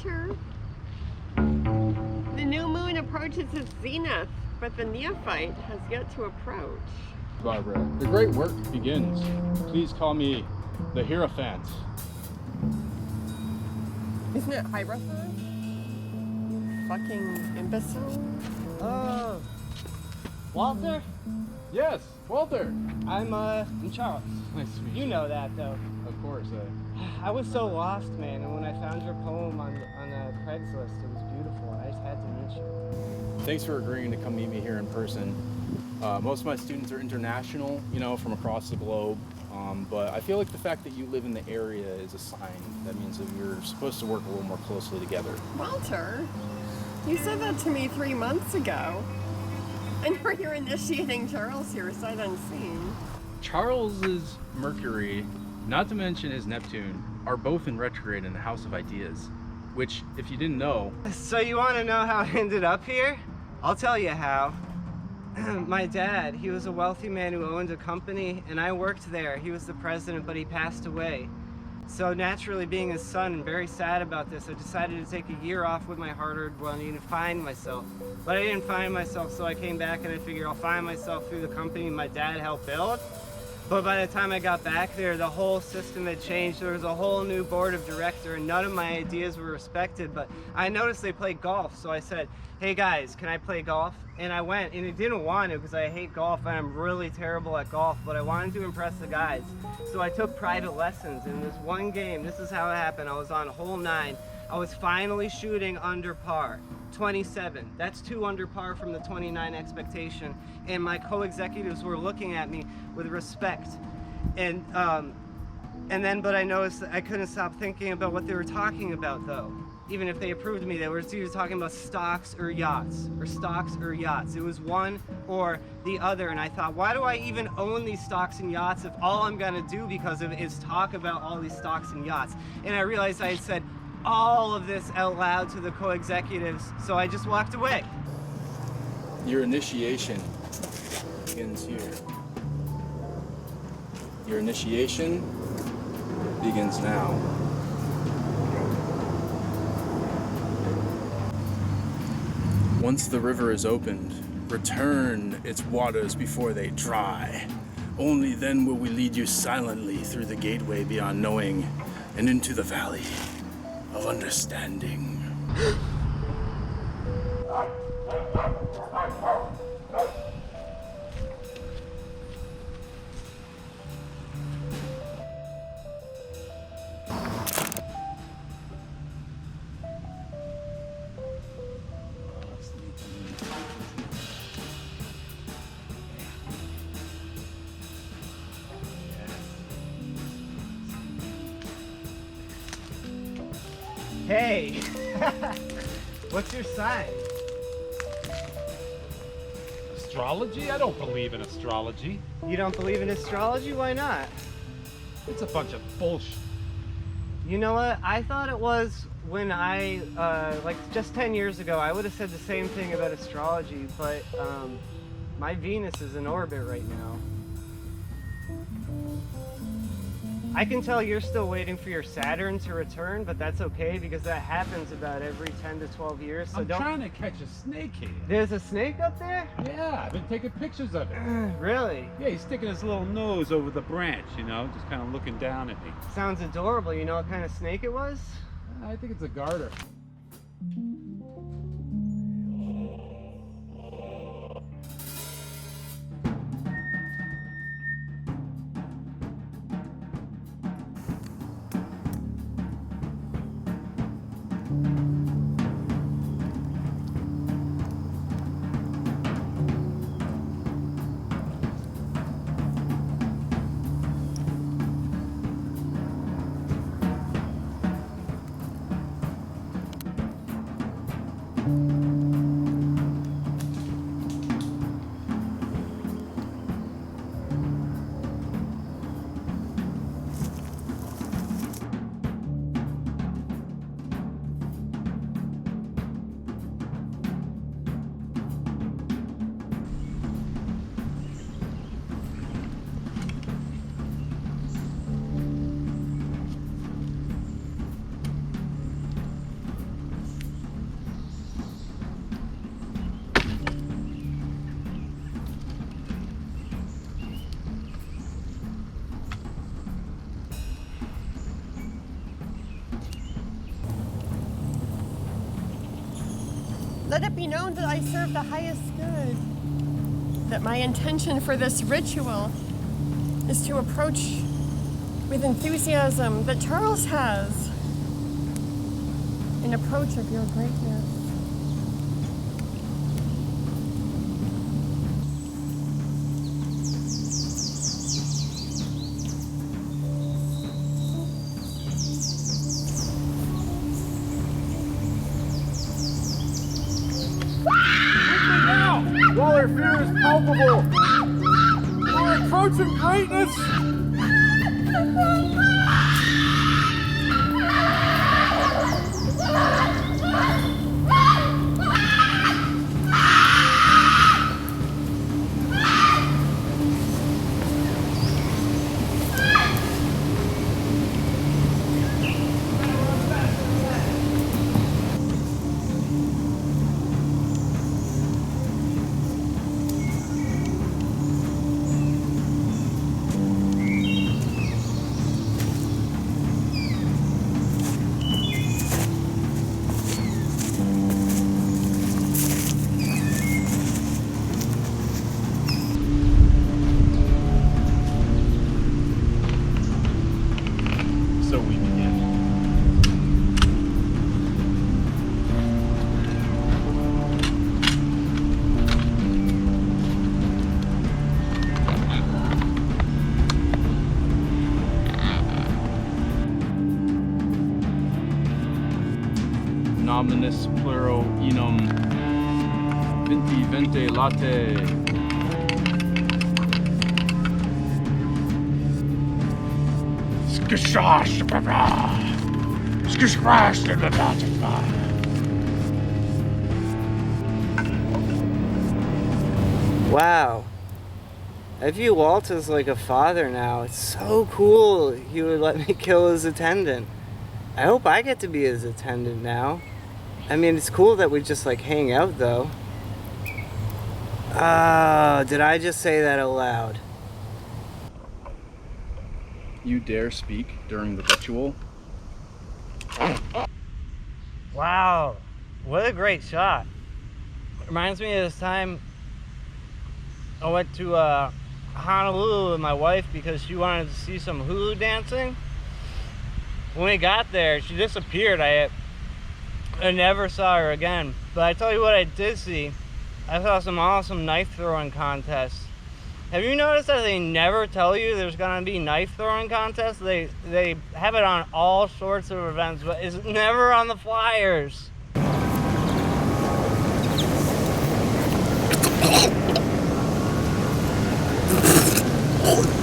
Walter. The new moon approaches its zenith, but the neophyte has yet to approach. Barbara, the great work begins. Please call me the Hierophant. Isn't it Hierophant? Fucking imbecile. Oh, Walter? Yes, Walter. I'm Charles. Nice to meet you. You know that, though. Of course. I was so lost, man, and when I found your poem on Craigslist, it was beautiful, and I just had to meet you. Thanks for agreeing to come meet me here in person. Most of my students are international, you know, from across the globe. But I feel like the fact that you live in the area is a sign. That means that we're supposed to work a little more closely together. Walter, you said that to me 3 months ago. And now you're initiating Charles here sight unseen. Charles's Mercury, not to mention his Neptune, are both in retrograde in the House of Ideas, which, if you didn't know... So you want to know how I ended up here? I'll tell you how. My dad, he was a wealthy man who owned a company, and I worked there. He was the president, but he passed away. So naturally, being his son and very sad about this, I decided to take a year off with my hard-earned money to find myself. But I didn't find myself, so I came back and I figured I'll find myself through the company my dad helped build. But by the time I got back there, the whole system had changed. There was a whole new board of director, and none of my ideas were respected. But I noticed they played golf, so I said, hey guys, can I play golf? And I went, and I didn't want to because I hate golf and I'm really terrible at golf, but I wanted to impress the guys. So I took private lessons. In this one game, this is how it happened. I was on hole 9. I was finally shooting under par, 27. That's 2 under par from the 29 expectation. And my co-executives were looking at me with respect. And but I noticed that I couldn't stop thinking about what they were talking about though. Even if they approved of me, they were either talking about stocks or yachts, or stocks or yachts. It was one or the other, and I thought, why do I even own these stocks and yachts if all I'm gonna do because of it is talk about all these stocks and yachts? And I realized I had said all of this out loud to the co-executives, so I just walked away. Your initiation begins here. Your initiation begins now. Once the river is opened, return its waters before they dry. Only then will we lead you silently through the gateway beyond knowing and into the valley of understanding. Hey, what's your sign? Astrology? I don't believe in astrology. You don't believe in astrology? Why not? It's a bunch of bullshit. You know what? I thought it was when I, like just 10 years ago, I would have said the same thing about astrology, but my Venus is in orbit right now. I can tell you're still waiting for your Saturn to return, but that's okay because that happens about every 10 to 12 years. So I'm trying to catch a snake here. There's a snake up there? Yeah, I've been taking pictures of it. Really? Yeah, he's sticking his little nose over the branch, you know, just kind of looking down at me. Sounds adorable. You know what kind of snake it was? I think it's a garter. Let it be known that I serve the highest good. That my intention for this ritual is to approach with enthusiasm that Charles has. An approach of your greatness. While our fear is palpable, we're approaching greatness. So we begin. Nominis pluro enum vinti vente late. Wow. I view Walt as like a father now. It's so cool he would let me kill his attendant. I hope I get to be his attendant now. I mean, it's cool that we just like hang out though. Did I just say that aloud? You dare speak during the ritual? Wow, what a great shot. Reminds me of this time I went to Honolulu with my wife because she wanted to see some hula dancing. When we got there, she disappeared. I never saw her again. But I tell you what I did see. I saw some awesome knife throwing contests. Have you noticed that they never tell you there's gonna be knife throwing contests? They have it on all sorts of events, but it's never on the flyers. Oh!